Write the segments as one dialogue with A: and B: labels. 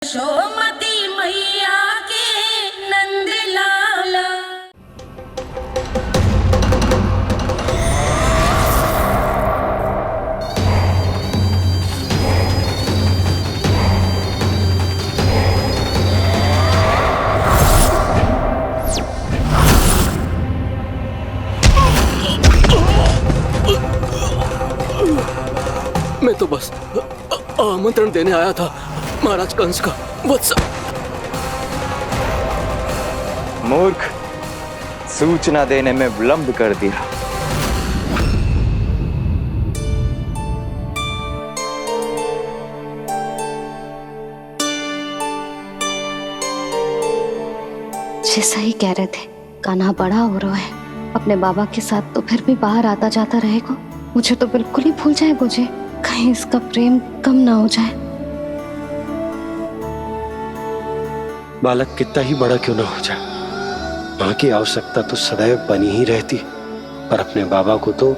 A: यशोमती मैया के नंद लाला।
B: मैं तो बस आमंत्रण देने आया था महाराज कंस का वत्स।
C: मूर्ख, सूचना देने में विलंब कर दिया।
D: जैसा ही कह रहे थे, कान्हा बड़ा हो रहा है अपने बाबा के साथ, तो फिर भी बाहर आता जाता रहेगा। मुझे तो बिल्कुल ही भूल जाएगा जी, कहीं इसका प्रेम कम ना हो जाए।
E: बालक कितना ही बड़ा क्यों ना हो जाए, माँ की आवश्यकता तो सदैव बनी ही रहती, पर अपने बाबा को तो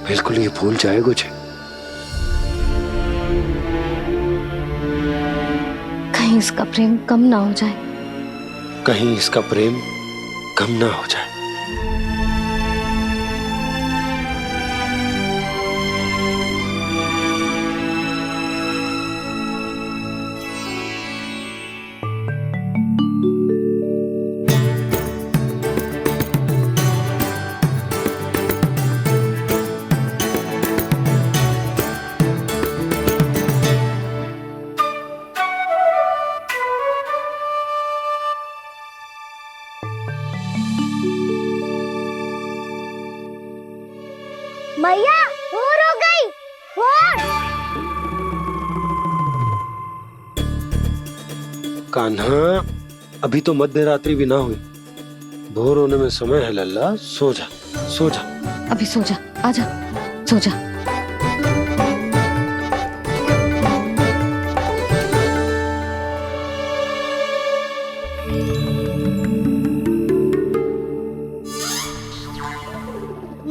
E: बिल्कुल ही भूल जाए मुझे।
D: कहीं इसका प्रेम कम ना हो जाए,
E: कहीं इसका प्रेम कम ना हो जाए।
F: मैया भोर हो गई। भोर।
E: कान्हा, अभी तो मध्य रात्रि भी ना हुई, भोर होने में समय है लल्ला। सो जा, सो जा।
D: अभी सो जा, आजा, सो जा।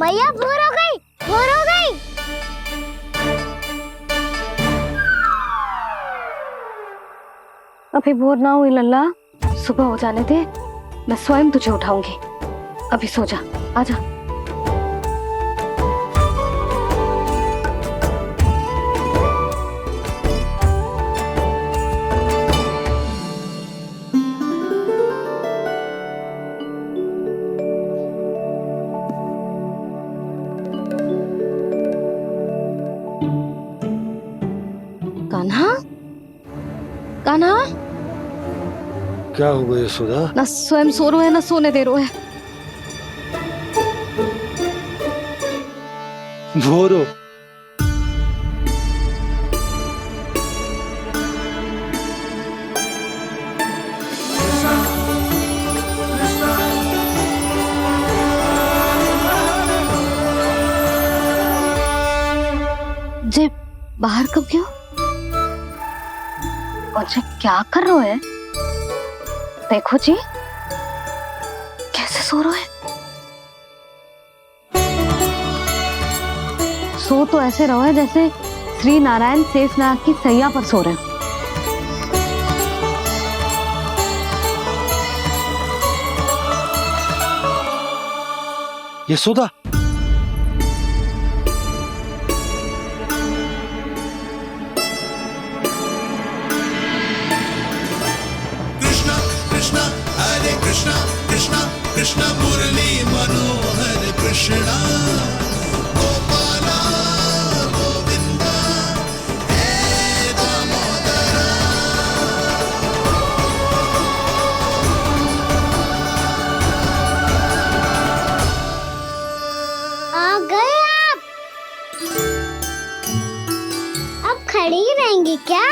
F: मैया भोर हो गई। भोर हो गई।
D: अभी भोर ना हुई लल्ला, सुबह हो जाने दे, मैं स्वयं तुझे उठाऊंगी। अभी सो जा, आजा। कान्हा, कान्हा,
E: क्या हो गया सुधा?
D: ना स्वयं सो रहे है ना सोने दे रहे है।
E: भोर हो।
D: जे बाहर कब गयो? और जे क्या कर रहे है? देखो जी, कैसे सो रहे है। सो तो ऐसे रहो है जैसे श्री नारायण शेषनाग की सैया पर सो रहे हैं।
E: यशोदा,
G: कृष्णा कृष्णा हरे कृष्णा कृष्णा कृष्णा मुरली मनोहर कृष्णा गोपाला गोविंदा हे दामोदरा।
F: आ गए आप। अब खड़ी ही रहेंगी क्या?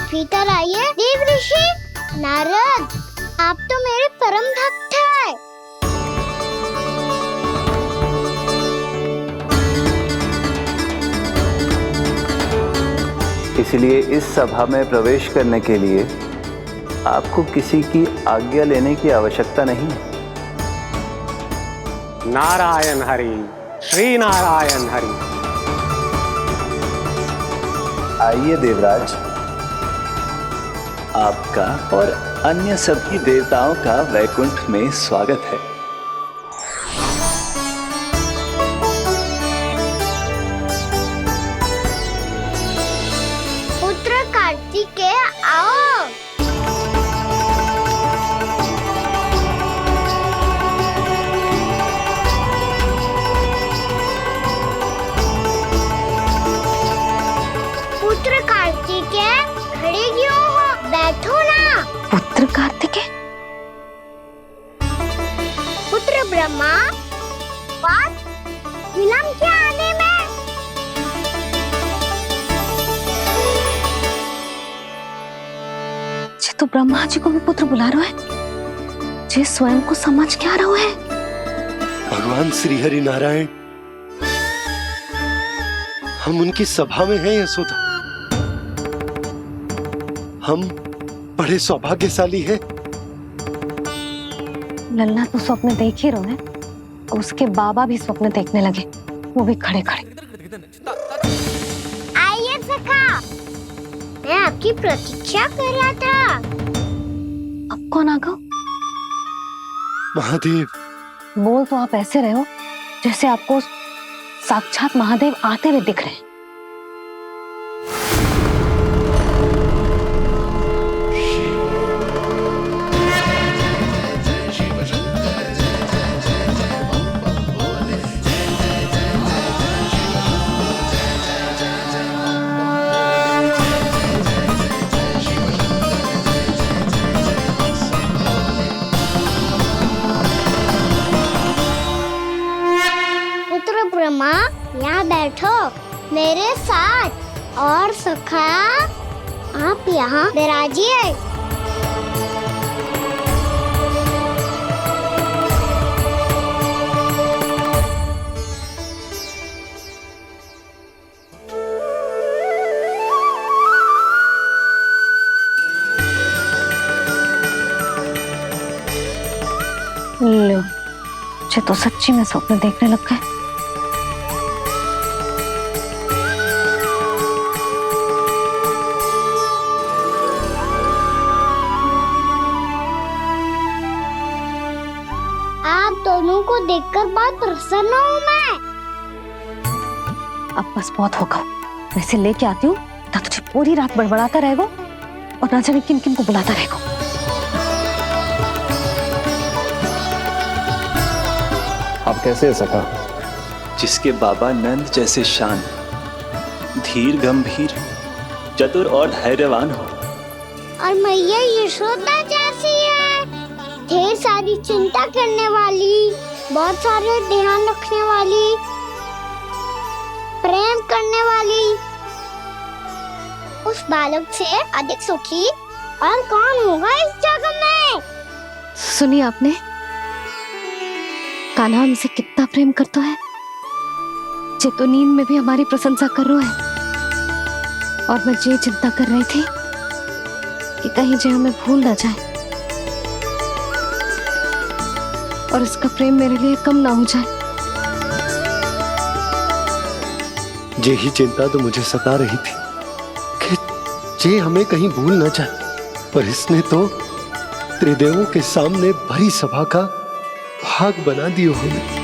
F: भीतर आइए। देव ऋषि नारद, आप तो मेरे परम भक्त हैं।
C: इसलिए इस सभा में प्रवेश करने के लिए आपको किसी की आज्ञा लेने की आवश्यकता नहीं है।
H: नारायण हरि, श्री नारायण हरि।
C: आइए देवराज, आपका और अन्य सभी देवताओं का वैकुंठ में स्वागत है।
F: पुत्र कार्तिकेय आओ। पुत्र कार्तिकेय खड़े क्यों हो, बैठो ना।
D: पुत्र कार्तिकेय?
F: पुत्र ब्रह्मा, बात विलंब क्या आने में?
D: जे तो ब्रह्मा जी को भी पुत्र बुला रहा है, जे स्वयं को समझ क्या रहा है।
E: भगवान श्री हरि नारायण, हम उनकी सभा में हैं यशोदा। हम बड़े सौभाग्यशाली हैं।
D: लल्ला तो स्वप्न देख ही रहे हैं, और उसके बाबा भी स्वप्न देखने लगे, वो भी खड़े खड़े।
F: आइए सखा, मैं आपकी प्रतीक्षा कर रहा था।
D: अब कौन आ गया?
E: महादेव।
D: बोल तो आप ऐसे रहे हो जैसे आपको साक्षात महादेव आते हुए दिख रहे हैं।
F: पुत्र ब्रह्मा, यहाँ बैठो मेरे साथ, और सखा आप यहाँ विराजिए।
D: लो, मुझे तो सच्ची में स्वप्न देखने लग गए।
F: आप दोनों को देखकर बहुत प्रसन्न हूँ मैं।
D: अब बस बहुत होगा, वैसे लेके आती हूँ, ना तुझे पूरी रात बड़बड़ाता रहेगा और ना जाने किन किन को बुलाता रहेगा।
C: आप कैसे सका? जिसके बाबा नंद जैसे शान, धीर गंभीर, चतुर और धैर्यवान हो,
F: और मैया यशोदा जैसी है, ढेर सारी चिंता करने वाली, बहुत सारे ध्यान रखने वाली, प्रेम करने वाली। उस बालक से अधिक सुखी और कौन होगा इस जगत में?
D: सुनिए आपने, कान्हा हमसे कितना प्रेम करता है, जे तो नींद में भी हमारी प्रशंसा कर रहा है। और मैं ये चिंता कर रही थी कि कहीं जे हमें भूल ना जाए और इसका प्रेम मेरे लिए कम ना हो जाए।
E: यही चिंता तो मुझे सता रही थी कि जे हमें कहीं भूल ना जाए, पर इसने तो त्रिदेवों के सामने भरी सभा का भाग बना दियो हमें।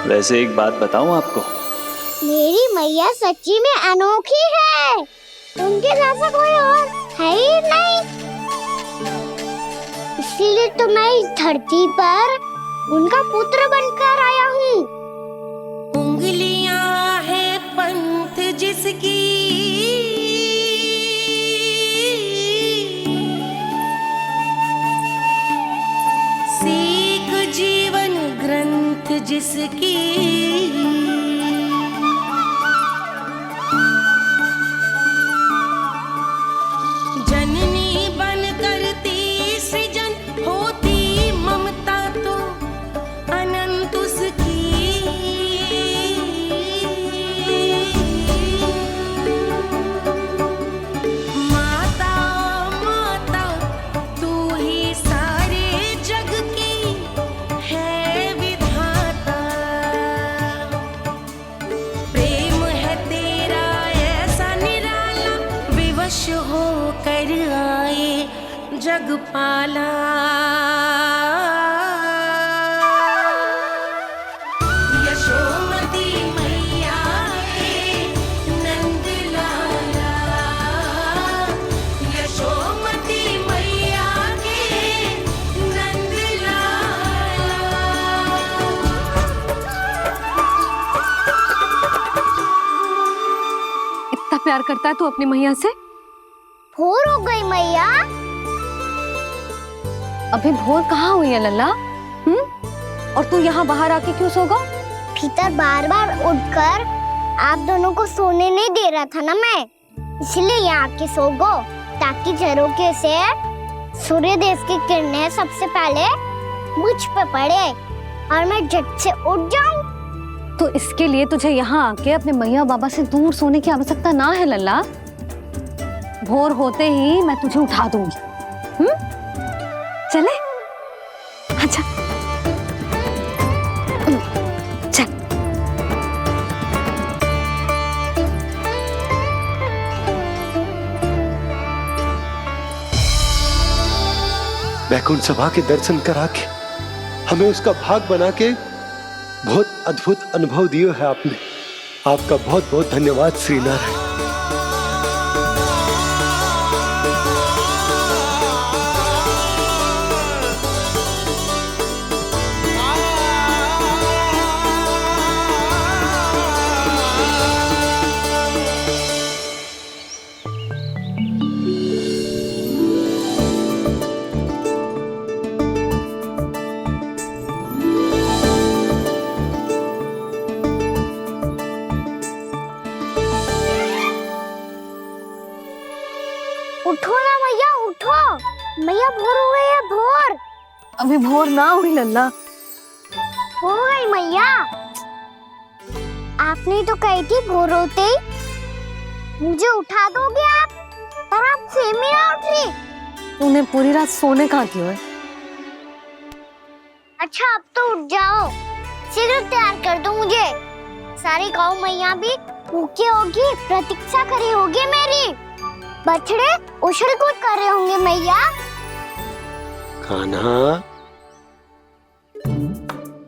C: वैसे एक बात बताऊं आपको,
F: मेरी मैया सच्ची में अनोखी है, उनके जैसा कोई और है ही नहीं। इसीलिए तो मैं इस धरती पर उनका पुत्र बनकर आया हूँ।
A: उंगलियां है पंथ जिसकी, सीख जीवन ग्रंथ जिसकी, जननी बन करती सृजन, होती ममता तो अनंत उसकी। माता माता तू ही सारे जग की है विधाता। पाला। यशोमती मैया के नंद लाला, यशोमती मैया के नंद लाला।
H: इतना प्यार करता है तू अपनी मैया से?
F: भोर हो गई मैया।
H: अभी भोर कहाँ हुई है लल्ला? और तू यहाँ बाहर आके क्यों सो गया?
F: भीतर बार बार उठकर आप दोनों को सोने नहीं दे रहा था ना मैं, इसलिए यहाँ आके सो गो, ताकि झरोखे से सूर्य देव की किरणें सबसे पहले मुझ पे पड़े और मैं झट से उठ जाऊं।
H: तो इसके लिए तुझे यहाँ आके अपने मैया बाबा से दूर सोने की आवश्यकता ना है लल्ला। भोर होते ही मैं तुझे उठा दूंगी। चले? अच्छा चल।
E: वैकुंठ सभा के दर्शन करा के हमें उसका भाग बना के बहुत अद्भुत अनुभव दिए है आपने। आपका बहुत बहुत धन्यवाद श्रीनारायण।
F: उठो ना मैया, उठो। मैया भोर हो गई है, भोर
H: अभी भोर ना हुई लल्ला।
F: हो गई मैया। आपने तो कही थी भोर होते ही मुझे उठा दोगे आप, पर आप सेम ही ना उठ रही।
H: तूने पूरी रात सोने कहाँ की है?
F: अच्छा अब तो उठ जाओ, शीघ्र तैयार कर दो मुझे। सारी गौ मैया भी भूखी होगी, प्रतीक्षा करी होगी मेरी। बछड़े उछल कूद कर रहे होंगे मैया।
E: कान्हा,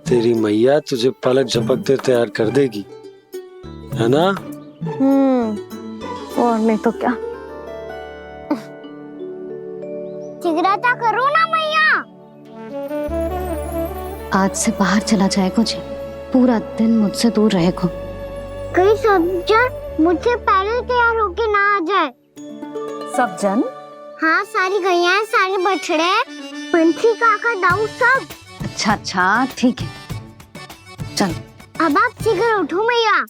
E: तेरी मैया तुझे पलक झपकते तैयार कर देगी, है ना?
H: और नहीं तो क्या।
F: शीघ्रता करो ना मैया।
D: आज से बाहर चला जाएगा जी, पूरा दिन मुझसे दूर रहेगा।
F: कहीं सब जन मुझसे पहले तैयार होके ना आ जाए।
H: सब जन?
F: हाँ, सारी गैया, सारे बछड़े, पंछी, काका, दाऊ सब।
D: अच्छा अच्छा ठीक है, चल।
F: अब आप शीघ्र उठो मैया,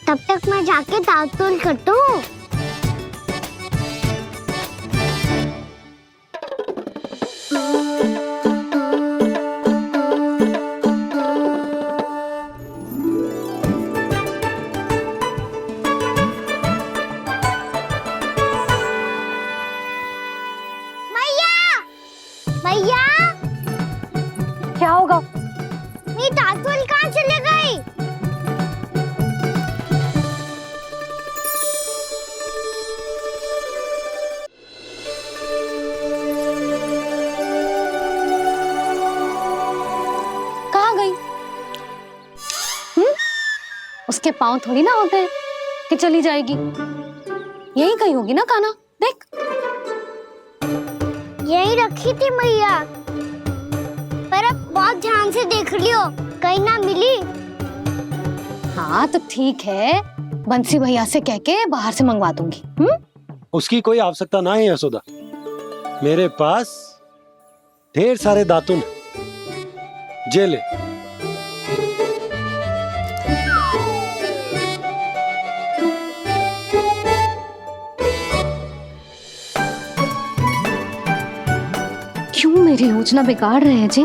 F: तब तक मैं जाके ताल-तोल करता हूँ। मैया,
H: क्या होगा?
F: मेरी ताल-तोल कहाँ चले गई?
H: कहाँ गई? उसके पाँव थोड़ी ना होते हैं कि चली जाएगी। यही कहीं होगी ना कान्हा, देख।
F: यही रखी थी मैया, पर अब बहुत ध्यान से देख लियो, कहीं ना मिली।
H: हाँ तो ठीक है, बंसी भैया से कह के बाहर से मंगवा दूंगी।
E: उसकी कोई आवश्यकता ना है यशोदा, मेरे पास ढेर सारे दातुन हैं। जे ले।
D: क्यों मेरी योजना बिगाड़ रहे हैं जी?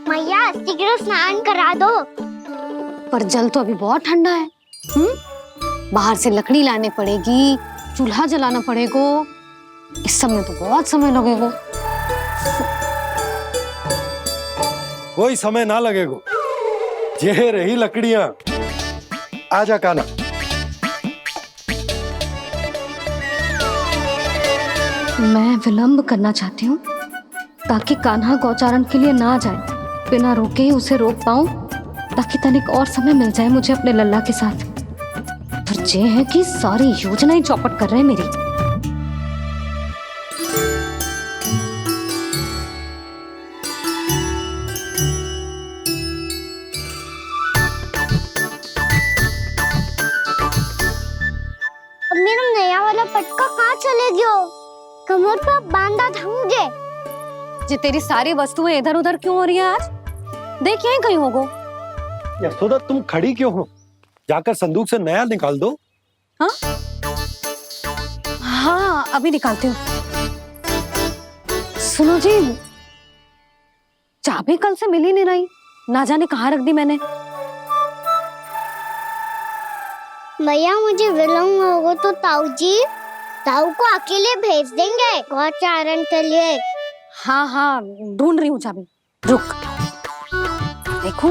F: मैया शीघ्र स्नान करा दो।
H: पर जल तो अभी बहुत ठंडा है। बाहर से लकड़ी लानी पड़ेगी, चूल्हा जलाना पड़ेगा, इस सब में तो बहुत समय लगेगा।
E: कोई समय ना लगेगा, ये रही लकड़ियां। आजा कान्हा।
D: मैं विलंब करना चाहती हूँ ताकि कान्हा गौचारण के लिए ना जाए। बिना रोके ही उसे रोक पाऊं ताकि तनिक और समय मिल जाए मुझे अपने लल्ला के साथ। पर ये है कि सारी योजना ही चौपट कर रहे हैं मेरी।
F: अब मेरा नया वाला पटका कहाँ चले गयो? कमर पर बांधा था मुझे।
H: जे तेरी सारी वस्तुएं इधर उधर क्यों हो रही है आज? देख यहीं कहीं होगो।
E: यशोदा तुम खड़ी क्यों हो? जाकर संदूक से नया निकाल दो।
H: हाँ हाँ अभी निकालती हूँ। सुनो जी, चाबी कल से मिल ही नहीं रही, ना जाने कहाँ रख दी मैंने।
F: भैया मुझे विलम्ब होगा तो ताऊ को अकेले भेज देंगे गौचारण के लिए।
H: हाँ हाँ ढूंढ रही हूँ चाबी, रुक। देखो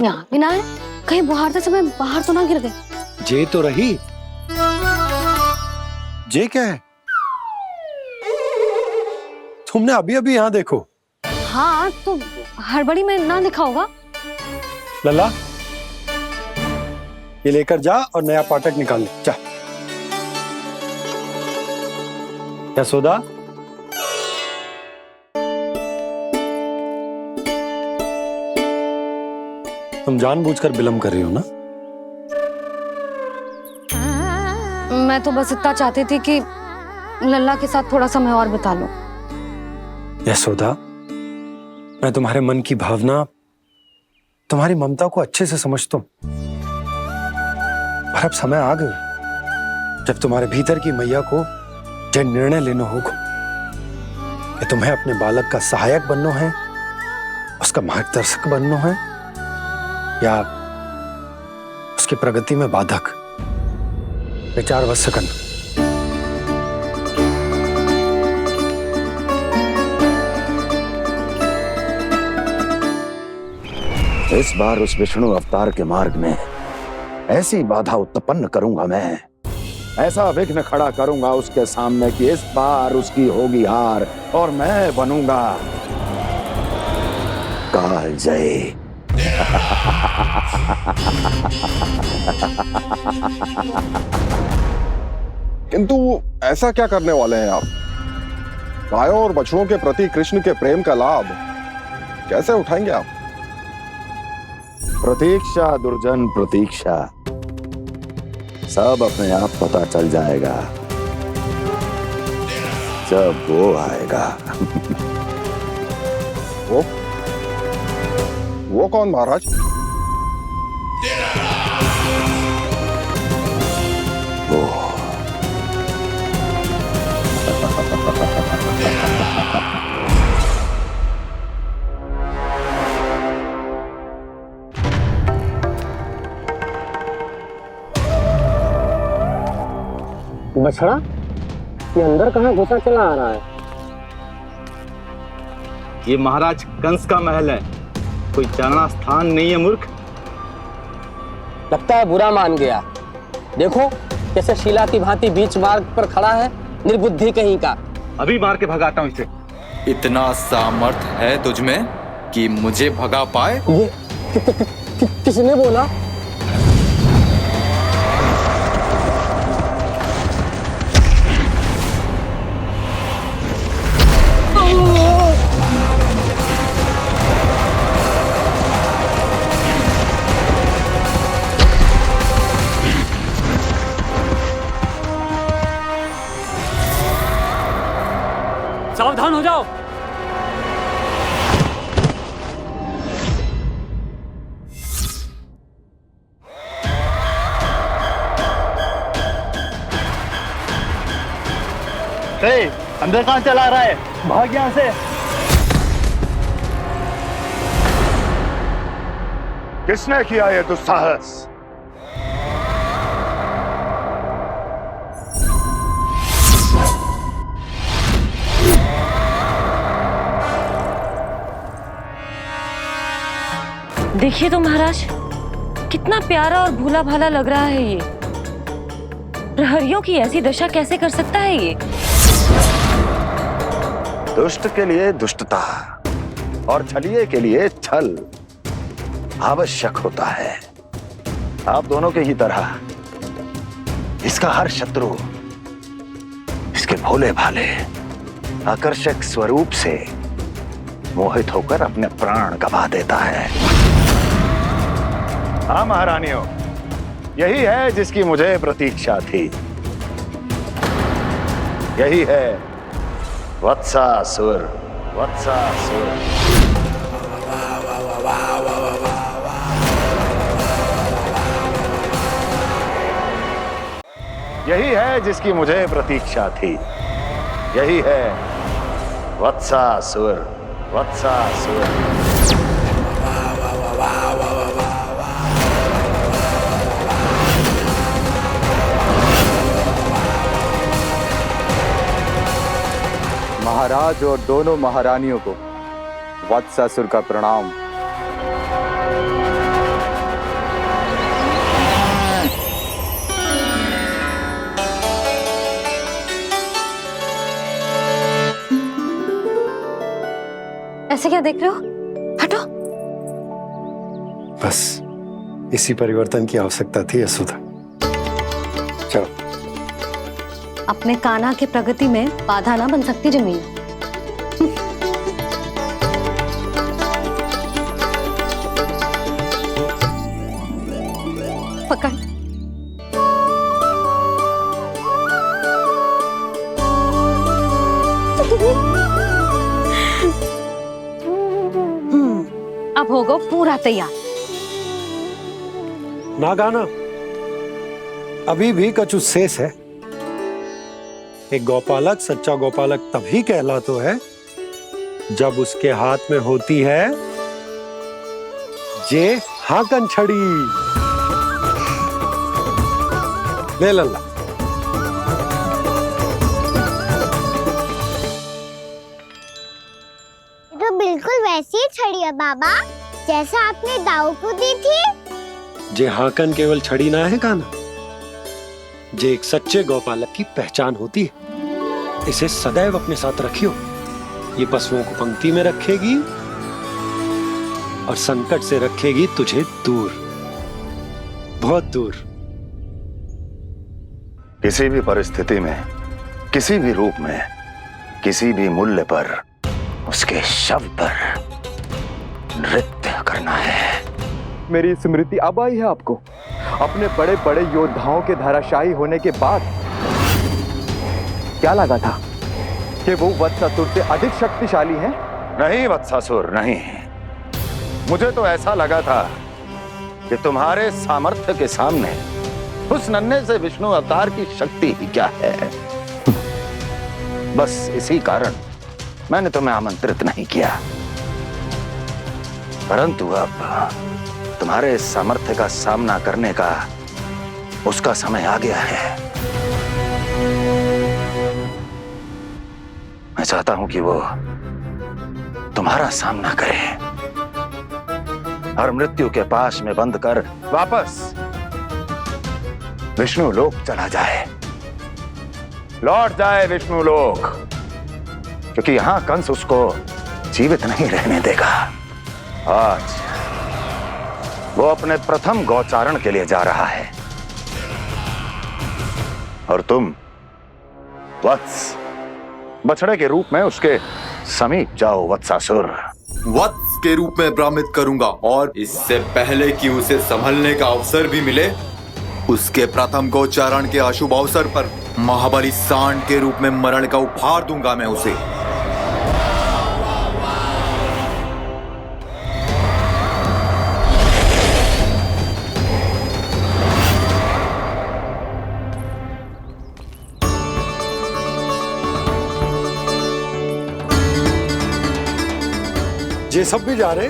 H: यहाँ भी ना है, कहीं बाहर समय बाहर तो ना गिर गए।
E: जे तो रही। जे क्या है? तुमने अभी अभी यहाँ देखो।
H: हाँ तो हड़बड़ी में ना दिखा होगा।
E: लल्ला ये लेकर जा और नया पाठक निकाल ले जा। यशोदा तुम जानबूझकर विलम्ब कर रही हो ना?
H: मैं तो बस इतना चाहती थी कि लल्ला के साथ थोड़ा समय और बिता लो।
E: यशोदा मैं तुम्हारे मन की भावना, तुम्हारी ममता को अच्छे से समझता हूं। पर अब समय आ गया जब तुम्हारे भीतर की मैया को यह निर्णय लेना होगा कि तुम्हें अपने बालक का सहायक बनना है, उसका मार्गदर्शक बनना है, या उसकी प्रगति में बाधक। विचार अवश्य करना।
I: इस बार उस विष्णु अवतार के मार्ग में ऐसी बाधा उत्पन्न करूंगा मैं, ऐसा विघ्न खड़ा करूंगा उसके सामने कि इस बार उसकी होगी हार और मैं बनूंगा कालजयी।
J: किंतु ऐसा क्या करने वाले हैं आप? गायों और बछड़ों के प्रति कृष्ण के प्रेम का लाभ कैसे उठाएंगे आप?
I: प्रतीक्षा दुर्जन प्रतीक्षा, सब अपने आप पता चल जाएगा जब वो आएगा।
J: वो कौन महाराज?
I: वो
K: बछड़ा ये अंदर कहाँ घुसा चला आ रहा है?
C: ये महाराज कंस का महल है, कोई जाना स्थान नहीं है मूर्ख।
K: लगता है बुरा मान गया। देखो कैसे शिला की भांति बीच मार्ग पर खड़ा है, निर्बुद्धि कहीं का।
C: अभी मार के भगाता हूँ इसे।
L: इतना सामर्थ है तुझमें कि मुझे भगा पाए?
K: ये किसने बोला?
B: सावधान हो जाओ।
C: अंदर कहाँ चला रहा है? भाग यहाँ से।
J: किसने किया ये दुस्साहस?
A: देखिए तो महाराज
H: कितना प्यारा और भूला भाला लग रहा है ये। प्रहरियों की ऐसी दशा कैसे कर सकता है ये?
I: दुष्ट के लिए दुष्टता और छलिए के लिए छल आवश्यक होता है। आप दोनों के ही तरह इसका हर शत्रु इसके भोले भाले आकर्षक स्वरूप से मोहित होकर अपने प्राण गवा देता है। हाँ महारानियों, यही है जिसकी मुझे प्रतीक्षा थी। यही है वत्सासुर। वत्सासुर यही है जिसकी मुझे प्रतीक्षा थी। यही है वत्सासुर। वत्सासुर
L: महाराज और दोनों महारानियों को वत्सासुर का प्रणाम।
H: ऐसे क्या देख रहे हो? हटो।
E: बस इसी परिवर्तन की आवश्यकता थी यशोदा। चलो।
H: अपने कान्हा की प्रगति में बाधा ना बन सकती जमीन। पकड़। अब होगा पूरा तैयार।
E: ना गाना, अभी भी कछु शेष है। एक गौपालक सच्चा गौपालक तभी कहलाता है जब उसके हाथ में होती है जे हाकन छड़ी। ले लल्ला।
F: तो बिल्कुल वैसी ही छड़ी है बाबा जैसा आपने दाऊ को दी थी।
E: जे हाकन केवल छड़ी ना है कान्हा, जे एक सच्चे गौपालक की पहचान होती है। इसे सदैव अपने साथ रखियो। ये पशुओं को पंक्ति में रखेगी और संकट से रखेगी तुझे दूर, बहुत दूर।
I: किसी भी परिस्थिति में, किसी भी रूप में, किसी भी मूल्य पर उसके शव पर नृत्य करना है।
L: मेरी स्मृति अब आई है आपको? अपने बड़े बड़े योद्धाओं के धराशायी होने के बाद क्या लगा था कि वो वत्सासुर से अधिक शक्तिशाली है?
I: नहीं वत्सासुर, नहीं। मुझे तो ऐसा लगा था कि तुम्हारे सामर्थ्य के सामने उस नन्हे से विष्णु अवतार की शक्ति ही क्या है। बस इसी कारण मैंने तुम्हें आमंत्रित नहीं किया। परंतु अब तुम्हारे सामर्थ्य का सामना करने का उसका समय आ गया है। मैं चाहता हूं कि वो तुम्हारा सामना करे और मृत्यु के पाश में बंद कर वापस विष्णु लोक चला जाए, लौट जाए विष्णु लोक, क्योंकि यहां कंस उसको जीवित नहीं रहने देगा। आज वो अपने प्रथम गौचारण के लिए जा रहा है और तुम वत्स बछड़े के रूप में उसके समीप जाओ। वत्सासुर
L: वत्स के रूप में भ्रमित करूंगा और इससे पहले कि उसे संभलने का अवसर भी मिले, उसके प्रथम गोचारण के अशुभ अवसर पर महाबली सांड के रूप में मरण का उपहार दूंगा मैं उसे।
E: ये सब भी जा रहे?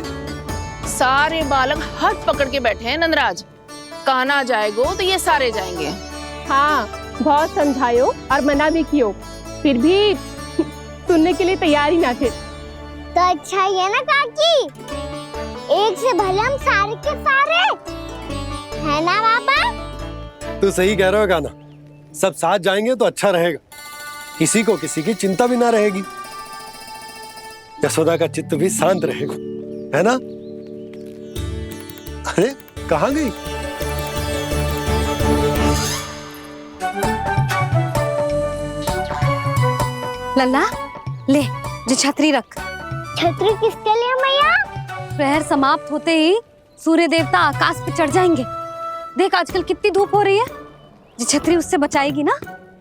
M: सारे बालक हाथ पकड़ के बैठे हैं नंदराज। कान्हा जाएगो तो ये सारे जाएंगे।
N: हाँ, बहुत समझायो और मना भी कियो, फिर भी सुनने के लिए तैयार ही ना थे।
F: तो अच्छा ही है ना काकी, एक से भले हम सारे के सारे है ना पापा?
E: तू सही कह रहा है गाना। सब साथ जाएंगे तो अच्छा रहेगा, किसी को किसी की चिंता भी ना रहेगी, यशोदा का चित्त भी शांत रहेगा, है ना? अरे कहाँ गई?
H: लल्ला ले, जो छतरी रख।
F: छतरी किसके लिए मैया?
H: प्रहर समाप्त होते ही सूर्य देवता आकाश पे चढ़ जाएंगे। देख आजकल कितनी धूप हो रही है, जो छतरी उससे बचाएगी ना।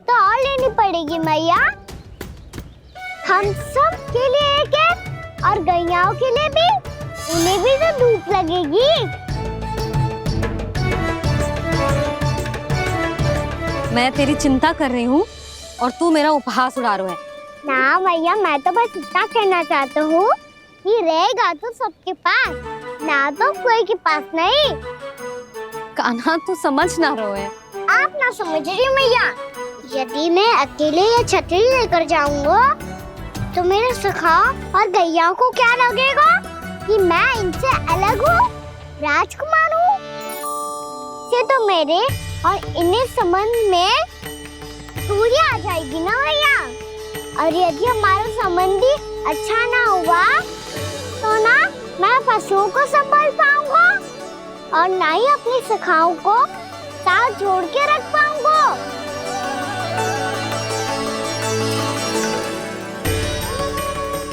F: तो और लेनी पड़ेगी मैया, हम सब के लिए एक एक, और गैयाओं के लिए भी, उन्हें भी तो धूप लगेगी।
H: मैं तेरी चिंता कर रही हूँ और तू मेरा उपहास उड़ा रहा है।
F: ना मैया, मैं तो बस इतना कहना चाहता हूँ कि रहेगा तो सबके पास, ना तो कोई के पास नहीं।
H: कान्हा तू समझ ना रहो है।
F: आप ना समझ रही मैया, यदि मैं अकेले ये छतरी लेकर जाऊंगा तो मेरे सखा और गैयाओं को क्या लगेगा कि मैं इनसे अलग हूँ, राजकुमार हूँ। से तो मेरे और इन्हें संबंध में दूरी आ जाएगी ना भैया। और यदि हमारा संबंध ही अच्छा ना हुआ तो ना मैं पशुओं को संभाल पाऊंगा और ना ही अपनी सखाओं को साथ जोड़ के रख पाऊंगा।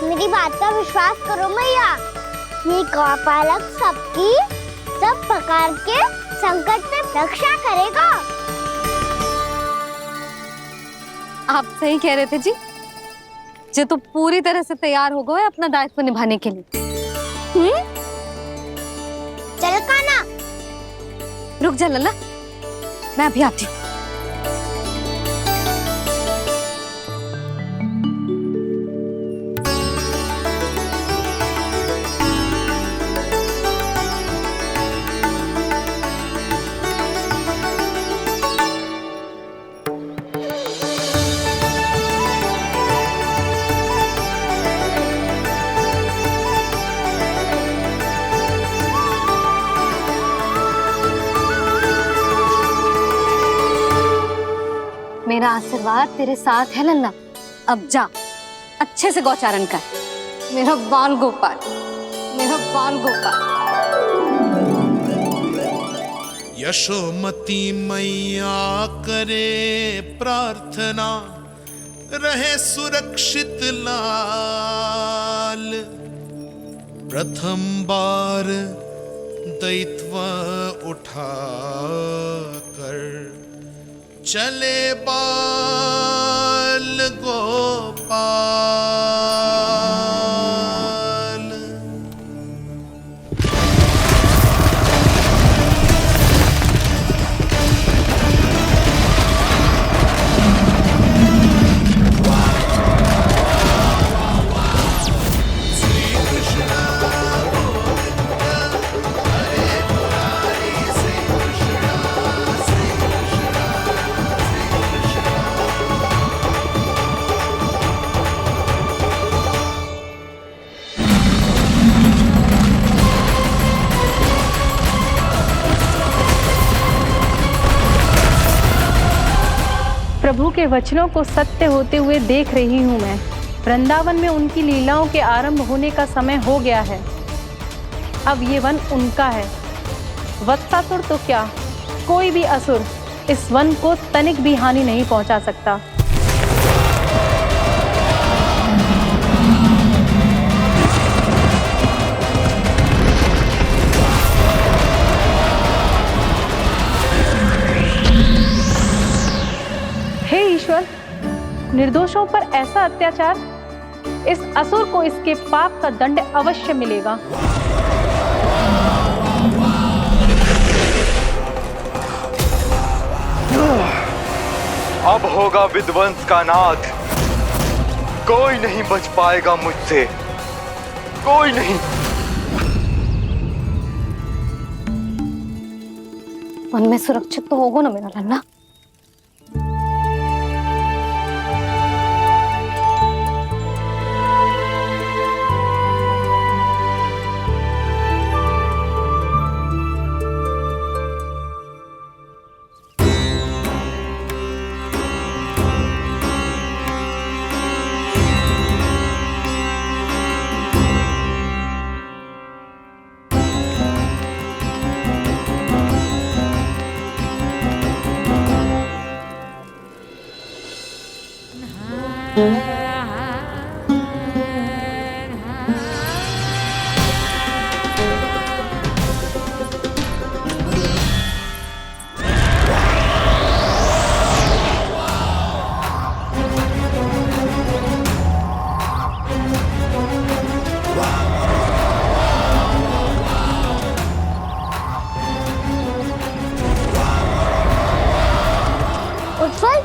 F: मेरी बात का विश्वास करो मैया, ये गौपालक सबकी सब प्रकार के संकट से रक्षा करेगा।
H: आप सही कह रहे थे जी, जो तो पूरी तरह से तैयार हो गए अपना दायित्व निभाने के लिए।
F: चल कान्हा।
H: रुक जा लल्ला, मैं अभी आती हूँ। मेरा आशीर्वाद तेरे साथ है लल्ला। अब जा, अच्छे से गौचारण कर। मेरा बाल गोपाल, मेरा बाल गोपाल।
G: यशोमती मैया करे प्रार्थना, रहे सुरक्षित लाल। प्रथम बार दैत्व उठा कर चले बाल गोपाल। श्री कृष्ण
N: प्रभु के वचनों को सत्य होते हुए देख रही हूँ मैं। वृंदावन में उनकी लीलाओं के आरंभ होने का समय हो गया है। अब ये वन उनका है। वत्सासुर तो क्या, कोई भी असुर इस वन को तनिक भी हानि नहीं पहुंचा सकता। हे ईश्वर, निर्दोषों पर ऐसा अत्याचार, इस असुर को इसके पाप का दंड अवश्य मिलेगा।
L: अब होगा विध्वंस का नाद। कोई नहीं बच पाएगा मुझसे, कोई नहीं।
H: वन में सुरक्षित तो होगा ना मेरा लल्ला।
F: उत्पल,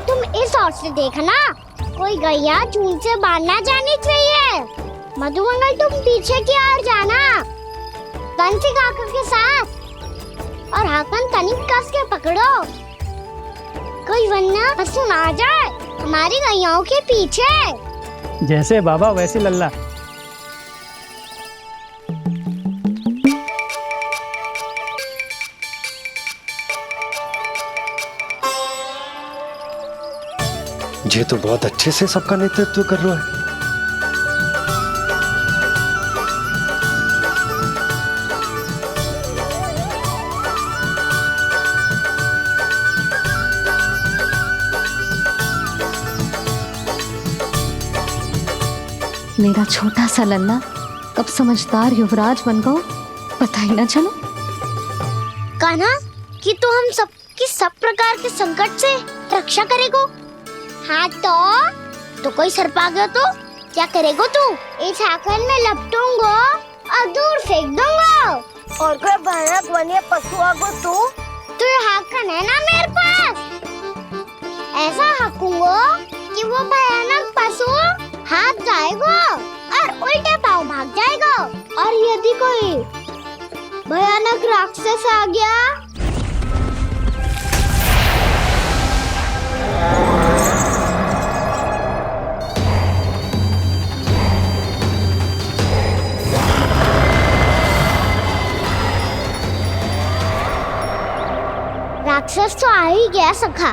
F: तुम इस ओर से देखना, कोई गैया झूल से बाहर ना जानी चाहिए। मधुमंगल, तुम पीछे की ओर जाना, कंसी काका के साथ, और हाकन तनिक कस के पकड़ो, कोई वरना पशु ना आ जाए हमारी गैयाओं के पीछे।
O: जैसे बाबा वैसे लल्ला।
E: ये तो बहुत अच्छे से सबका नेतृत्व कर रहा है।
D: मेरा छोटा सा लल्ला कब समझदार युवराज बन गो पता ही ना चलो।
F: कान्हा, कि तू हम सबकी सब प्रकार के संकट से रक्षा करेगो। हाँ तो कोई सर्प आ गया तो क्या करेगो तू? इस हाकन में लपटूंगो और दूर फेंक दूंगा। और कोई भयानक वन्य पशु आगो तो ये हाकन है ना मेरे पास, ऐसा हाकूंगो कि वो भयानक पशु हाथ जाएगा और उल्टे पाँव भाग जाएगा। और यदि कोई भयानक राक्षस आ गया राक्षस तो आ ही गया सखा।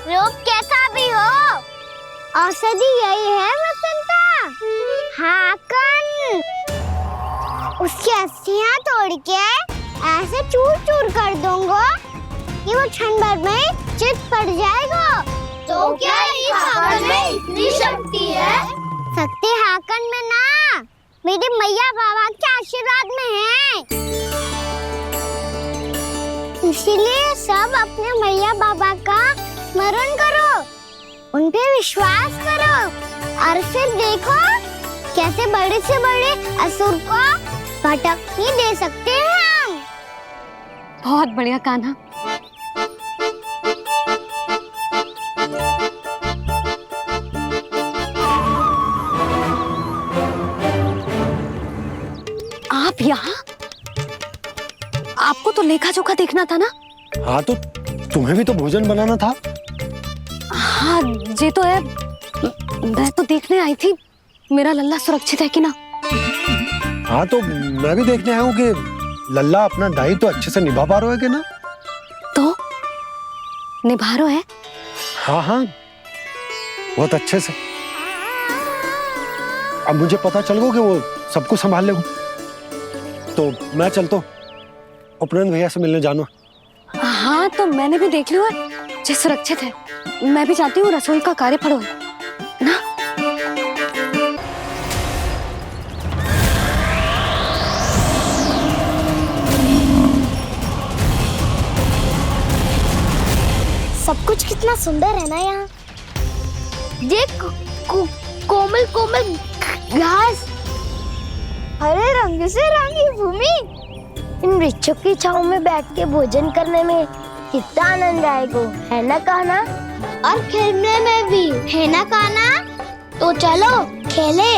F: रोग कैसा भी हो, औषधि यही है वसंता। हाकन उसकी अस्थियां तोड़ के ऐसे चूर चूर कर दूंगा कि वो क्षण भर में चित पड़ जाएगा। तो क्या इस हाकन में इतनी शक्ति है? शक्ति हाकन में ना, मेरे मैया बाबा के आशीर्वाद में है। इसीलिए सब अपने मैया बाबा का स्मरण करो, उन पे विश्वास करो, और फिर देखो कैसे बड़े से बड़े असुर को भटकने दे सकते हैं हम।
H: बहुत बढ़िया कान्हा। आप यहाँ? आपको तो लेखा जोखा देखना था ना?
E: हाँ तो तुम्हें भी तो भोजन बनाना था।
H: हाँ ये तो है, मैं तो देखने आई थी मेरा लल्ला सुरक्षित है कि ना।
E: हाँ तो मैं भी देखने आया हूँ कि लल्ला अपना दायित्व तो अच्छे से निभा पा रहा है कि ना।
H: तो निभा रहा है?
E: हाँ हाँ बहुत अच्छे से। अब मुझे पता चल गया कि वो सब कुछ संभाल लेगा, तो मैं चलता हूँ, उपनंद भैया से मिलने जाना।
H: हाँ तो मैंने भी देख लिया जो सुरक्षित है। मैं भी चाहती हूँ रसोई का कार्य पड़ो ना।
F: सब कुछ कितना सुंदर है ना यहाँ। देख कोमल कोमल घास, हरे रंग से रंगी भूमि, इन वृक्षों की छांव में बैठ के भोजन करने में कितना आनंद आएगा, है ना कान्हा? और खेलने में भी, है ना कान्हा? तो चलो खेले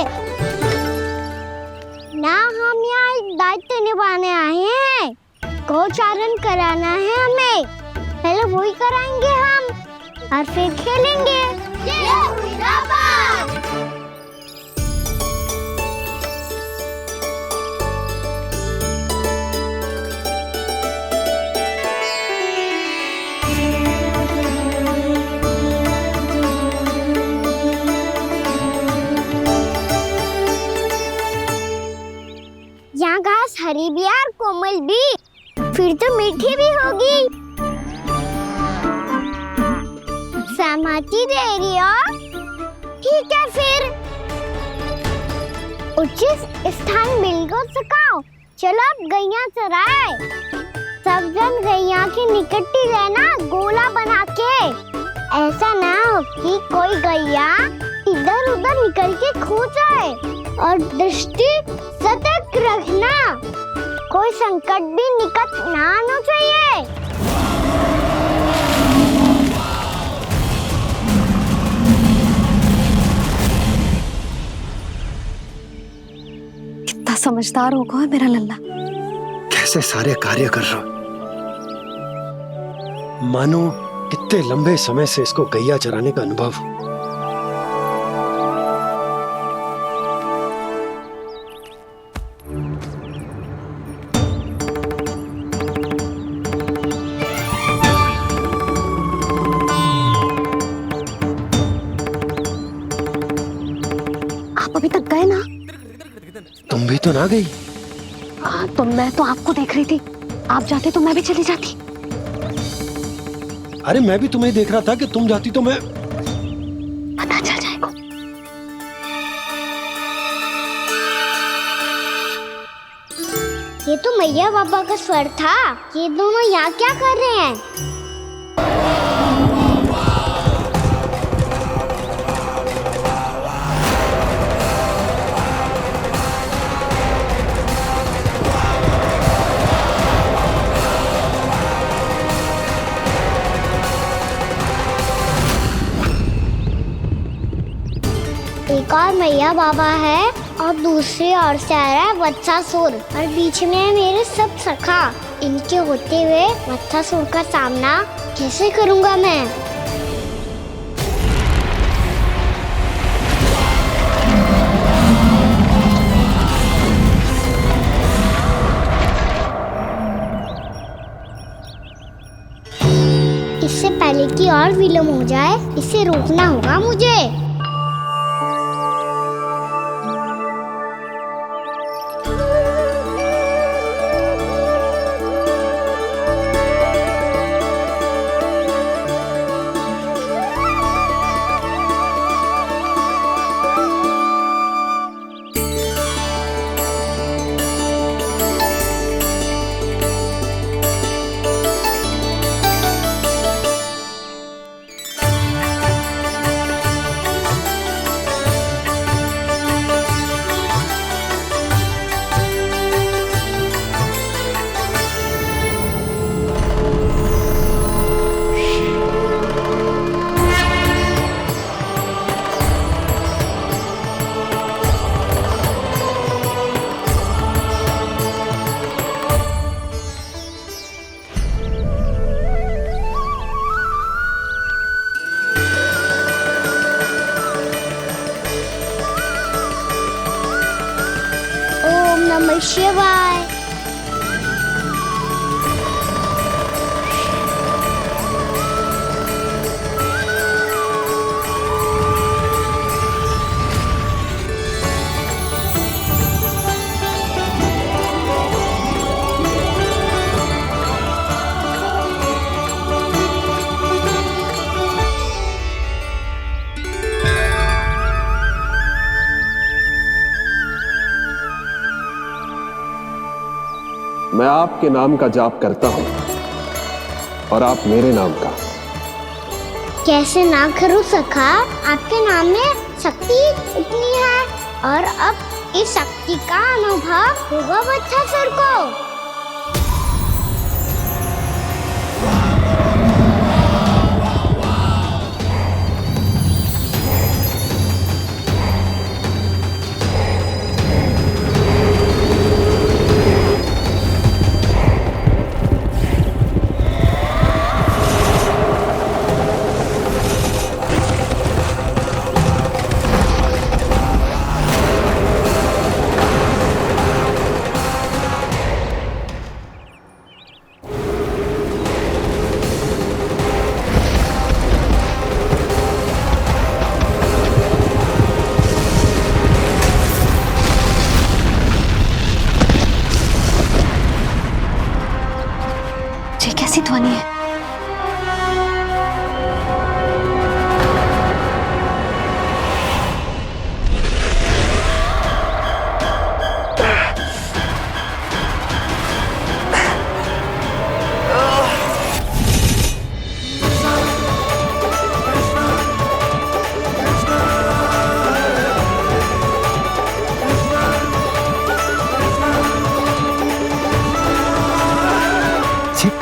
F: ना। हम यहाँ एक दायित्व निभाने आए हैं, गोचारण कराना है हमें। पहले वही कराएंगे हम और फिर खेलेंगे। यहाँ घास हरी भी और कोमल भी, फिर तो मीठी भी होगी। सहमति दे रही हो? ठीक है फिर उचित स्थान बिल्कुल सिखाओ। चलो अब गैया चराए। सब जन गैया के निकट ही रहना, गोला बना के। ऐसा ना हो कि कोई गैया इधर उधर निकल के खो जाए। और दृष्टि सतर्क रखना, कोई संकट भी निकट ना आना चाहिए।
H: कितना समझदार होगा है मेरा लल्ला।
E: कैसे सारे कार्य कर रहा, मानो कितने लंबे समय से इसको गैया चराने का अनुभव हो।
H: आप अभी तक गए ना?
E: तुम भी तो ना गई।
H: तो मैं तो आपको देख रही थी, आप जाते तो मैं भी चली जाती।
E: अरे मैं भी तुम्हें देख रहा था कि तुम जाती तो मैं
H: पता चल जाएगा।
F: ये तो मैया बाबा का स्वर था। ये दोनों यहाँ क्या कर रहे हैं? एक और मैया बाबा है और दूसरी ओर से आ रहा है वत्सासुर और बीच में है मेरे सब सखा। इनके होते हुए वत्सासुर का सामना कैसे करूंगा मैं? इससे पहले कि और विलम्ब हो जाए, इसे रोकना होगा मुझे। नमः शिवाय।
J: मैं आपके नाम का जाप करता हूं और आप मेरे नाम का।
F: कैसे ना करूं सखा, आपके नाम में शक्ति इतनी है और अब इस शक्ति का अनुभव होगा वत्सासुर को।
D: ध्वनि है।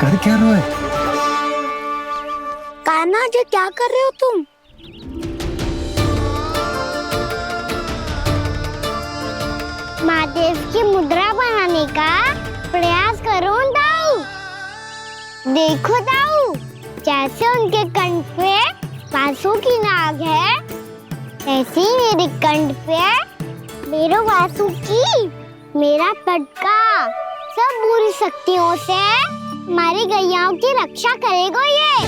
E: कर क्या रहे हो?
F: कान्हा जी क्या कर रहे हो तुम? महादेव की मुद्रा बनाने का प्रयास करो दाऊ। देखो दाऊ, जैसे उनके कंठ पे वासु की नाग है, ऐसे ही मेरे कंठ पे मेरे वासु की मेरा पटका सब बुरी शक्तियों से हमारी गैयाओं की रक्षा करेगा ये।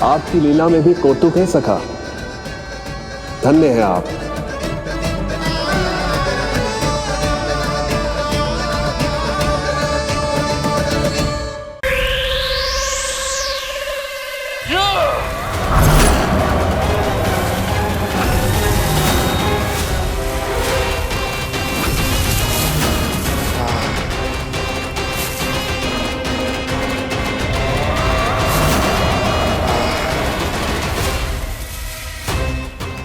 O: आपकी लीला में भी कौतुक है सखा, धन्य है आप।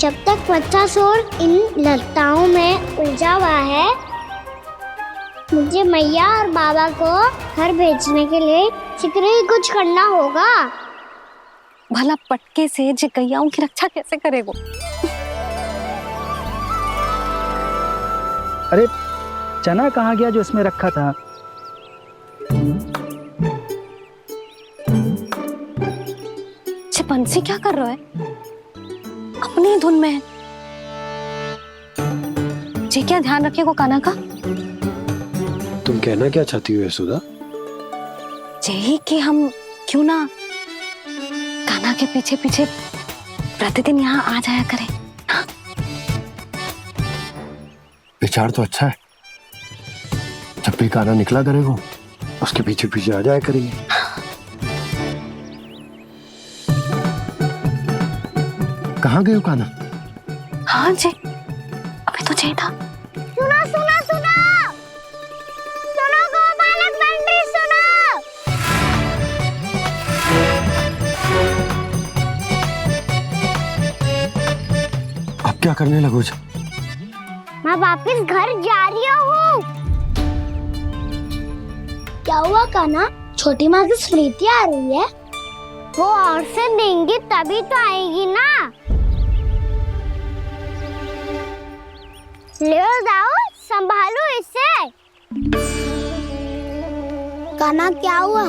F: जब तक वत्सासुर इन लताओं में उलझा हुआ है, मुझे मैया और बाबा को घर भेजने के लिए शीघ्र ही कुछ करना होगा।
H: भला पटके से जे गैयाओं की रक्षा कैसे करेगा?
K: अरे चना कहाँ गया जो इसमें रखा था?
H: बंसी क्या कर रहा है? अपनी धुन में है। जी क्या ध्यान रखेगा कान्हा का?
E: तुम कहना क्या चाहती हो यशोदा?
H: यही कि हम क्यों ना कान्हा के पीछे पीछे प्रतिदिन यहाँ आ जाया करें। हाँ?
E: विचार तो अच्छा है। जब भी कान्हा निकला करेगा, उसके पीछे पीछे आ जाया करेंगे। कहाँ गए हो कान्हा?
H: हाँ जी, अभी तो चाहिए था।
F: सुनो सुनो सुनो सुनो गोपालक बंटी सुनो।
E: अब क्या करने लगो?
F: मैं वापस घर जा रही हूँ। क्या हुआ कान्हा? छोटी माँ की स्मृति आ रही है। वो और से देंगी तभी तो आएगी ना। ले जाओ, संभालो इसे। कान्हा क्या हुआ?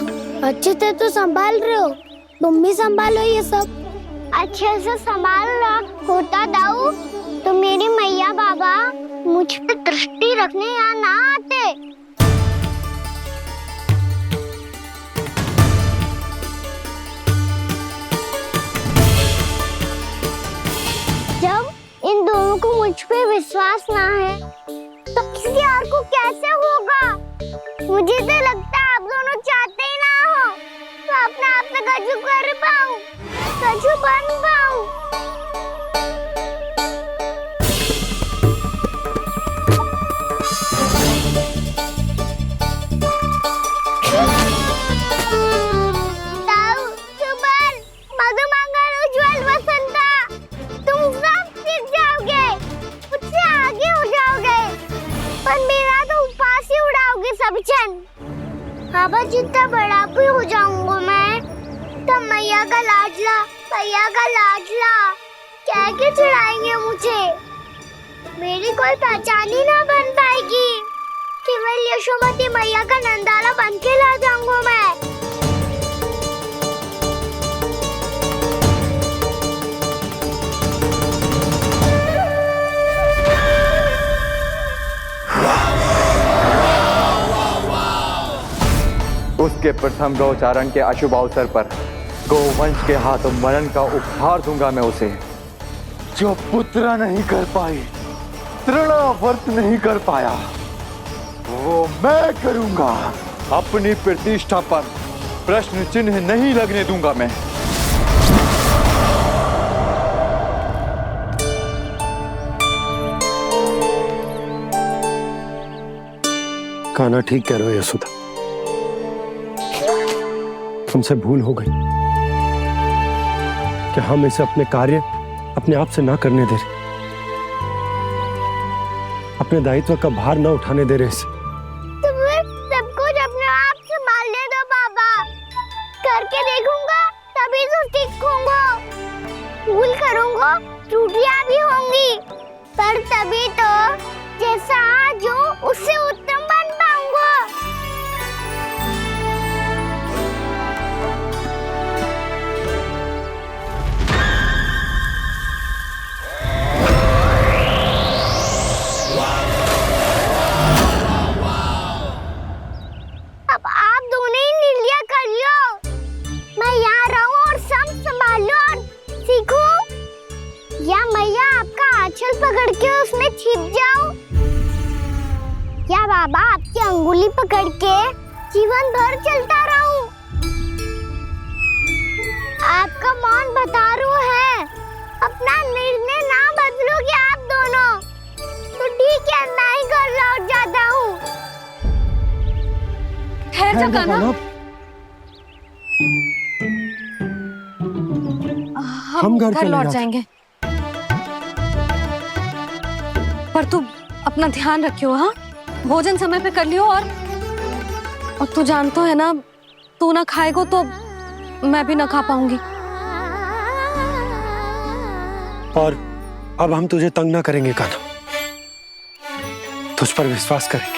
F: अच्छे से तो संभाल रहे हो, तुम भी संभालो ये सब। अच्छे से संभाल रहा होता दाऊ तो मेरी मैया बाबा मुझ पे दृष्टि रखने यहाँ ना आते। जब इन दोनों को मुझ पे विश्वास ना है तो किसी और को कैसे होगा? मुझे तो लगता है आप दोनों चाहते ही ना हो तो अपने आप में गजू कर पाऊं, गजू बन पाऊं। बाबा जितना बड़ा भी हो जाऊंगा मैं, तब मैया का लाडला कह के चिढ़ाएंगे मुझे। मेरी कोई पहचान ही ना बन पाएगी। केवल यशोमती मैया का नंदाला बन के ला जाऊंगा मैं।
L: उसके प्रथम गौचारण के अशुभ अवसर पर गोवंश के हाथों मरण का उपहार दूंगा मैं उसे। जो पुत्र नहीं कर पाई, तृणावर्त नहीं कर पाया, वो मैं करूंगा। अपनी प्रतिष्ठा पर प्रश्न चिन्ह नहीं लगने दूंगा मैं।
E: कान्हा ठीक कह रहे हो यशोदा, हमसे भूल हो गई कि हम इसे अपने कार्य अपने आप से ना करने दे रहे, अपने दायित्व का भार ना उठाने दे रहे इसे।
F: तो फिर सब कुछ अपने आप संभालने दो बाबा, करके देखूंगा तभी तो सीखूंगा। भूल करूंगा, त्रुटियां भी होंगी, पर तभी तो जैसा आज हूं उससे उत्तम बन पाऊंगा। अब आप दोनों ही निर्णय कर लो, मैं यहाँ रहूं और सब संभाल लूं और सीखूं, या मैया आपका आंचल पकड़ के उसमें छिप जाऊं, या बाबा आपकी अंगुली पकड़ के जीवन भर चलता रहूं। आपका मौन बतारू है, अपना निर्णय ना बदलोगे आप दोनों तो ठीक है, मैं ही घर लौट जाता हूँ।
H: ठहर जा कान्हा, हम घर लौट जाएंगे, पर तू अपना ध्यान रखियो। हाँ, भोजन समय पे कर लियो। और तू जानतो है ना, तू ना खाएगो तो मैं भी ना खा पाऊंगी।
E: और अब हम तुझे तंग ना करेंगे कान्हा, तुझ पर विश्वास करेंगे।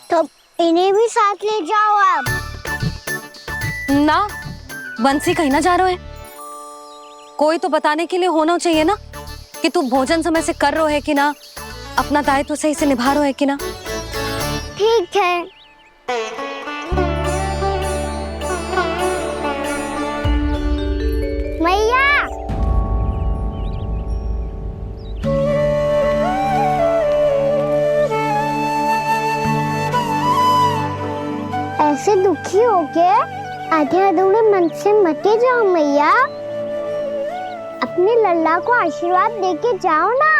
F: तो इन्हें भी साथ ले जाओ आप।
H: ना, बंसी कहीं ना जा रहे है, कोई तो बताने के लिए होना चाहिए ना कि तू भोजन समय से कर रहे है कि ना, अपना दायित्व सही से निभा रहे है कि ना।
F: ठीक है। मैया, ऐसे दुखी होके आधे अधूरे मन से मत जाओ मैया, अपने लल्ला को आशीर्वाद देके जाओ ना।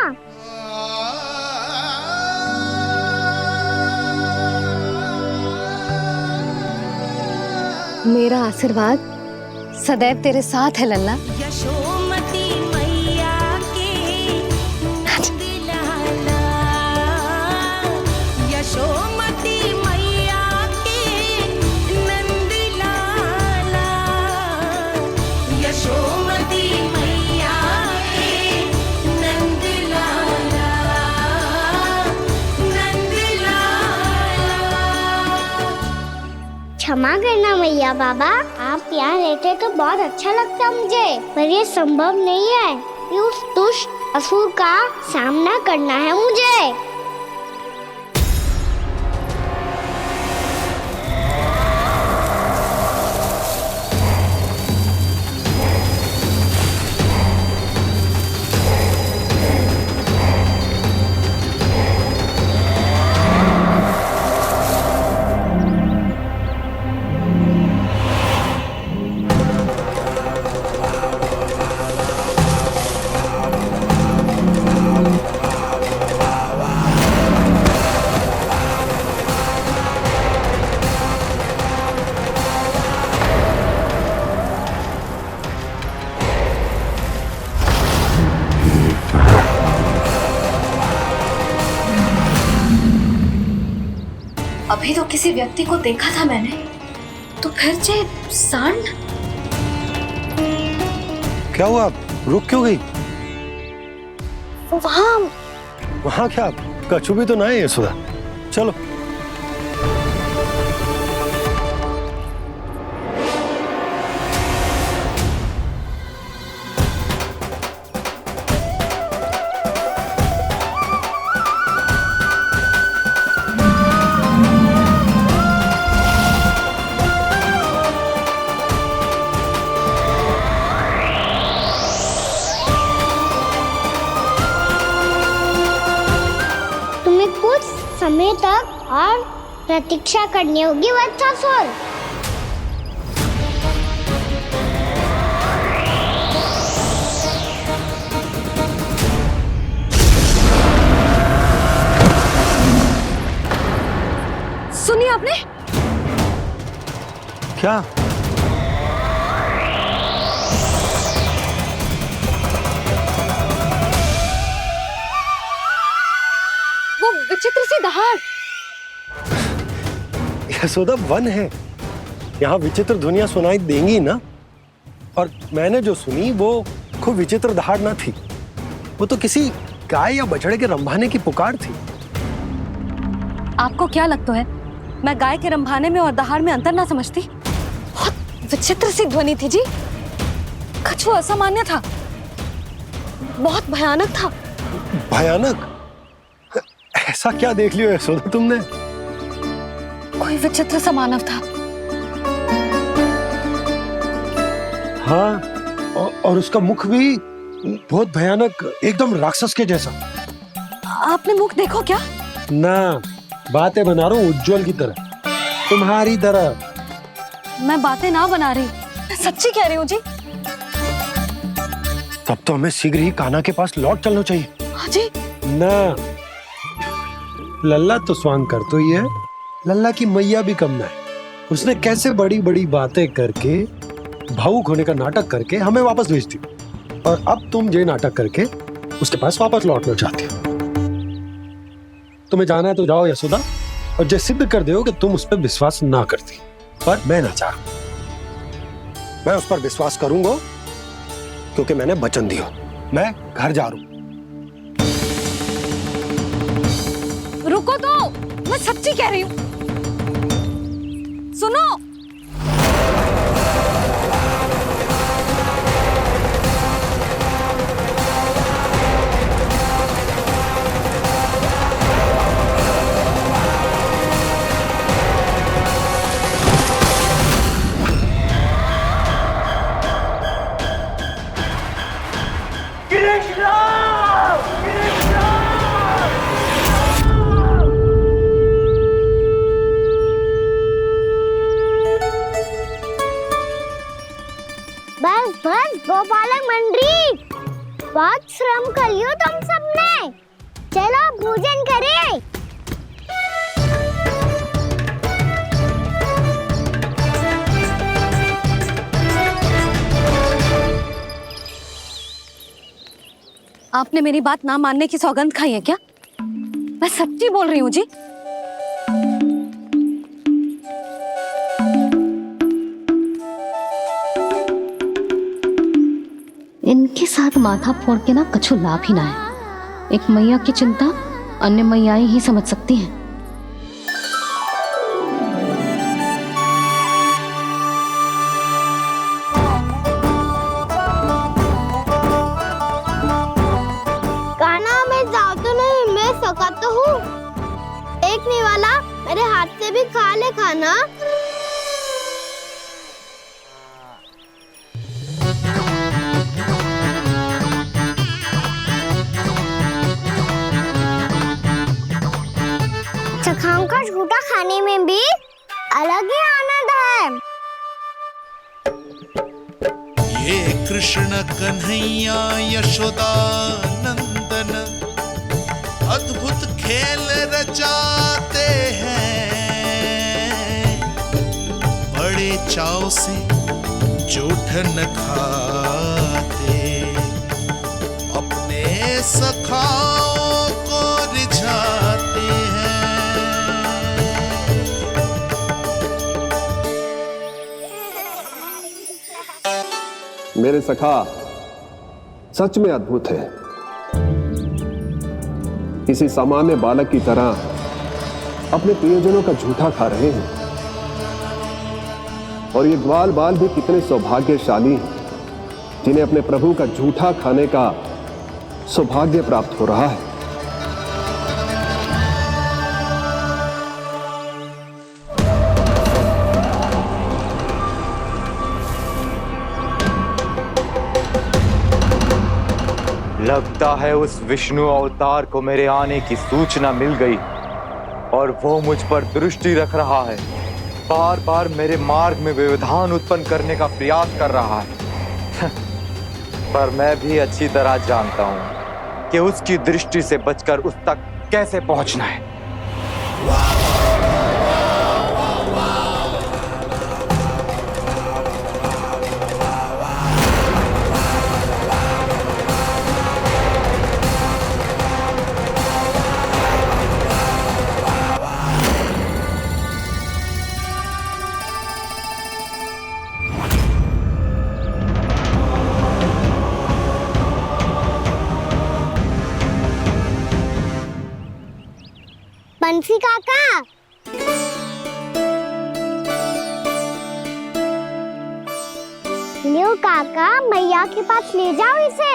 H: मेरा आशीर्वाद सदैव तेरे साथ है लल्ला।
A: यशोमती मैया के नंद लाला, यशोमती मैया के नंद लाला, यशोमती मैया के नंद लाला, नंद लाला।
F: क्षमा करना मैया बाबा, आप यहाँ रहते तो बहुत अच्छा लगता मुझे, पर ये संभव नहीं है कि उस दुष्ट असुर का सामना करना है मुझे।
D: अभी तो किसी व्यक्ति को देखा था मैंने, तो फिर से सांड।
E: क्या हुआ, रुक क्यों गई? वहाँ क्या कछु भी तो ना है यशोदा, चलो।
F: आने तक और प्रतीक्षा करनी होगी वत्सासुर।
H: सुनिए आपने
E: क्या?
H: वो विचित्र सी दहाड़।
E: यशोदा, वन है, यहाँ विचित्र ध्वनियां सुनाई देंगी ना। और मैंने जो सुनी वो खूब विचित्र दहाड़ ना थी, वो तो किसी गाय या बछड़े के रंभाने की पुकार थी।
H: आपको क्या लगता है मैं गाय के रंभाने में और दहाड़ में अंतर ना समझती? बहुत विचित्र सी ध्वनि थी जी, कुछ वो असामान्य था, बहुत भयानक था।
E: भयानक? ऐसा क्या देख लियो यशोदा तुमने?
H: कोई विचित्र सा मानव था।
E: हाँ, और उसका मुख भी बहुत भयानक, एकदम राक्षस के जैसा।
H: आपने मुख देखो क्या?
E: ना, बातें बना रहा हूँ उज्जवल की तरह, तुम्हारी तरह।
H: मैं बातें ना बना रही, मैं सच्ची कह रही हूँ जी।
E: तब तो हमें शीघ्र ही कान्हा के पास लौट चलना चाहिए।
H: हाँ जी।
E: ना, लल्ला तो स्वांग कर तो ही है, लल्ला की मैया भी कम ना है। उसने कैसे बड़ी बड़ी बातें करके, भावुक होने का नाटक करके हमें वापस भेज दी, और अब तुम ये नाटक करके उसके पास वापस लौटना चाहती हो। तुम्हें जाना है तो जाओ यशोदा, और जो सिद्ध कर दो कि तुम उस पर विश्वास ना करती। पर मैं ना चाहूं, मैं उस पर विश्वास करूंगा क्योंकि मैंने वचन दिया। मैं घर जा रहा हूं।
H: रुको तो, मैं सच्ची कह रही हूँ, सुनो।
F: बस बस गोपालक मंडली, बहुत श्रम कर लियो तुम सबने, चलो भोजन करें।
H: आपने मेरी बात ना मानने की सौगंध खाई है क्या? मैं सच्ची बोल रही हूँ जी।
D: इनके साथ माथा फोड़ के ना कछु लाभ ही ना है। एक मैया की चिंता अन्य मैयाएं ही समझ सकती हैं।
F: कान्हा, मैं जाऊँ तो नहीं, मैं सका तो हूँ। एक नहीं वाला मेरे हाथ से भी खा ले खाना। चखाओं का झूठा खाने में भी अलग ही आनंद है।
G: ये कृष्ण कन्हैया यशोदा नंदन अद्भुत खेल रचाते हैं, बड़े चाव से जूठन खाते, अपने सखाओं को रिझाते हैं।
O: मेरे सखा सच में अद्भुत है। किसी सामान्य बालक की तरह अपने प्रियजनों का झूठा खा रहे हैं, और ये ग्वाल बाल भी कितने सौभाग्यशाली हैं जिन्हें अपने प्रभु का झूठा खाने का सौभाग्य प्राप्त हो रहा है।
L: लगता है उस विष्णु अवतार को मेरे आने की सूचना मिल गई। और वो मुझ पर दृष्टि रख रहा है, बार बार मेरे मार्ग में व्यवधान उत्पन्न करने का प्रयास कर रहा है। पर मैं भी अच्छी तरह जानता हूं कि उसकी दृष्टि से बचकर उस तक कैसे पहुंचना है।
F: बंसी काका, लियो काका, मैया के पास ले जाओ इसे।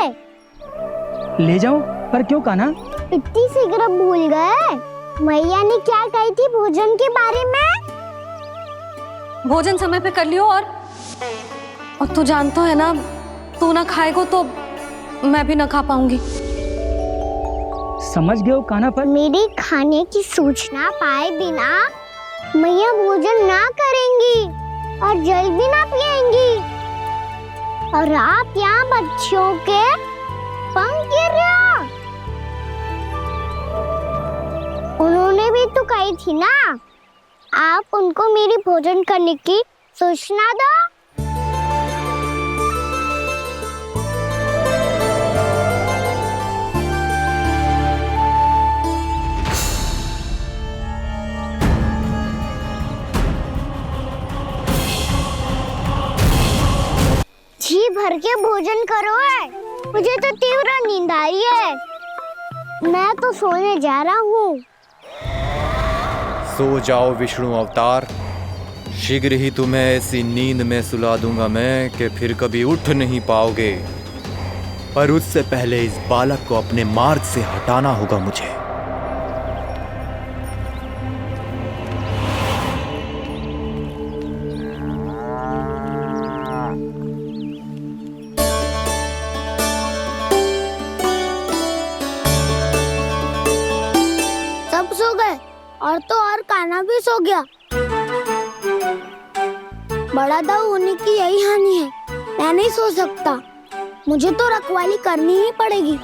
P: ले जाओ? पर क्यों कान्हा?
F: इतनी शीघ्र भूल गए? मैया ने क्या कही थी भोजन के बारे में?
H: भोजन समय पे कर लियो। और तू जानता है ना, तू ना खाएगो तो मैं भी ना खा पाऊंगी।
P: समझ गए हो कान्हा? पर
F: मेरे खाने की सूचना पाए बिना मैया भोजन ना करेंगी और जल भी ना पिएंगी, और आप यहाँ बच्चों के पंख गिर रहे हो। उन्होंने भी तो कही थी ना, आप उनको मेरी भोजन करने की सूचना दो। जी भर के भोजन करो है, मुझे तो तीव्र नींद आ रही है। मैं तो सोने जा रहा हूँ।
L: सो जाओ विष्णु अवतार, शीघ्र ही तुम्हें ऐसी नींद में सुला दूंगा मैं कि फिर कभी उठ नहीं पाओगे। पर उससे पहले इस बालक को अपने मार्ग से हटाना होगा मुझे।
F: सब सो गए और तो और कान्हा भी सो गया। बड़ा दाऊ होने की यही हानि है, मैं नहीं सो सकता। मुझे तो रखवाली करनी ही पड़ेगी।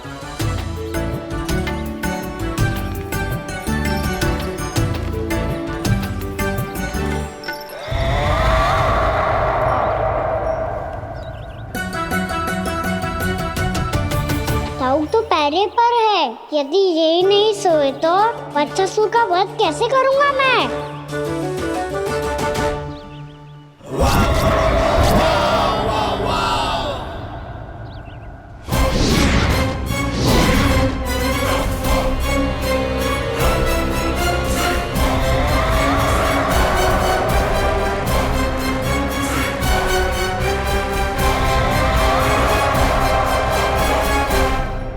F: दाऊ तो पैरे पर है, यदि यही नहीं सोए तो बच्चासुर का वध कैसे करूंगा मैं?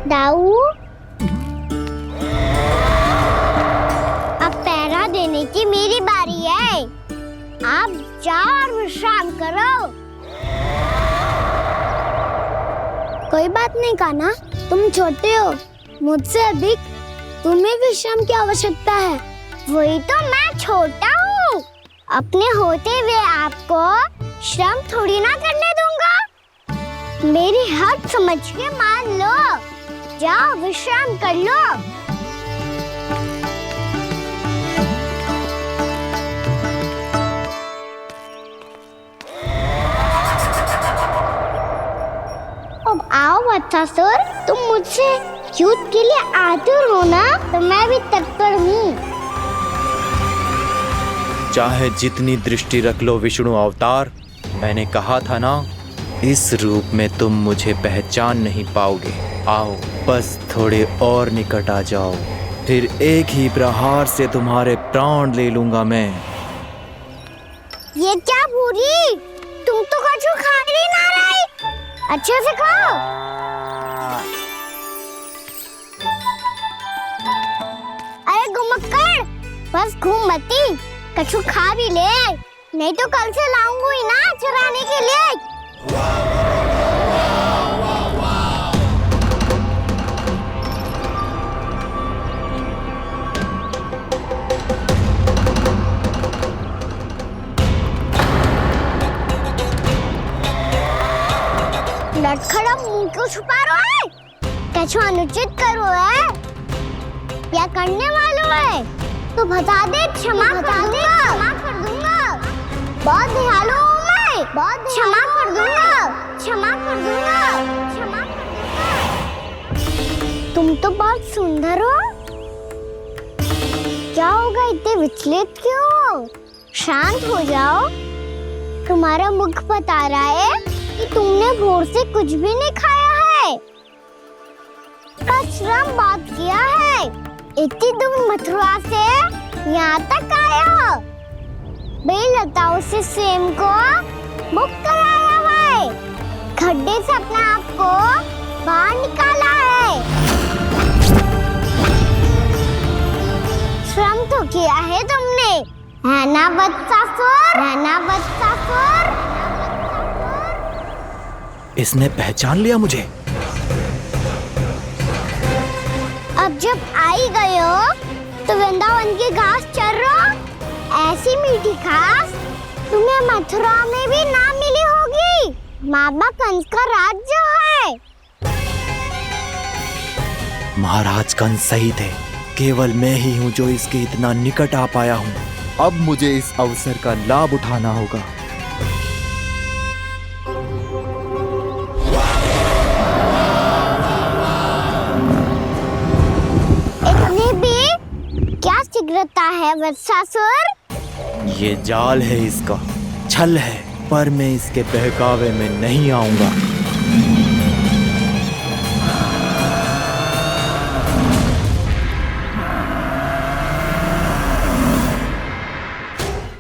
F: दाऊ, अब पहरा देने की मेरी बारी है। आप जाओ और विश्राम करो। कोई बात नहीं कान्हा, तुम छोटे हो, मुझसे अधिक तुम्हें विश्राम की आवश्यकता है। वही तो मैं छोटा हूँ, अपने होते हुए आपको श्रम थोड़ी ना करने दूंगा। मेरी हद समझ के मान लो, जाओ विश्राम कर लो। अब आओ बच्चासुर, तुम मुझसे युद्ध के लिए आतुर हो ना, तो मैं भी तत्पर हूँ।
L: चाहे जितनी दृष्टि रख लो विष्णु अवतार, मैंने कहा था ना, इस रूप में तुम मुझे पहचान नहीं पाओगे। आओ, बस थोड़े और निकट आ जाओ, फिर एक ही प्रहार से तुम्हारे प्राण ले लूंगा मैं।
F: ये क्या भूरी, तुम तो कछु खा ही ना रही, अच्छे से खाओ। अरे घुमक्कड़, बस घूम मती, कछु खा भी ले, नहीं तो कल से लाऊंगी ही ना चुराने के लिए। क्यों छुपा रहे है? क्या अनुचित करो है या करने वालों है तो बता दे, क्षमा कर दूंगा। बहुत दयालु हूँ मैं, बहुत क्षमा कर दूंगा। तुम तो बहुत सुंदर हो। क्या होगा, इतने विचलित क्यों हो? शांत हो जाओ। तुम्हारा मुख बता रहा है कि तुमने भोर से कुछ भी नहीं खाया है, बस श्रम बहुत किया है। इतनी दूर मथुरा से यहाँ तक आए हो, बेलताओं से स्वयं को मुक्त कराया है, खड्डे से अपने आप को बाहर निकाला है। श्रम तो किया है तुमने, है ना वत्सासुर?
C: इसने पहचान लिया मुझे।
F: अब जब आई गए हो तो वृंदावन की घास चर रहो। ऐसी मीठी घास तुम्हें मथुरा में भी ना मिली होगी। बाबा कंस का राज्य है।
C: महाराज कंस सही थे, केवल मैं ही हूँ जो इसके इतना निकट आ पाया हूँ। अब मुझे इस अवसर का लाभ उठाना होगा।
F: इतने भी क्या शीघ्रता है वत्सासुर?
C: ये जाल है इसका, छल है, पर मैं इसके बहकावे में नहीं आऊंगा।